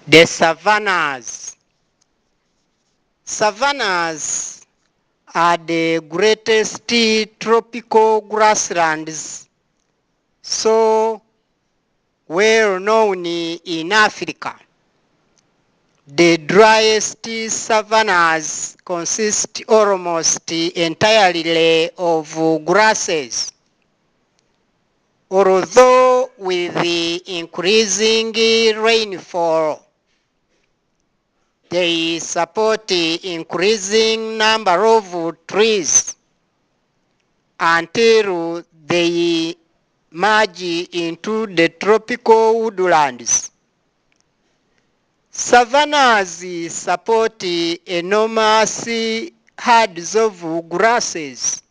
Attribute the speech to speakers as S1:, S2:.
S1: The savannas. Savannas are the greatest tropical grasslands so well known in Africa. The driest savannas consist almost entirely of grasses. Although with the increasing rainfall, they support increasing number of trees until they merge into the tropical woodlands. Savannas support enormous herds of grasses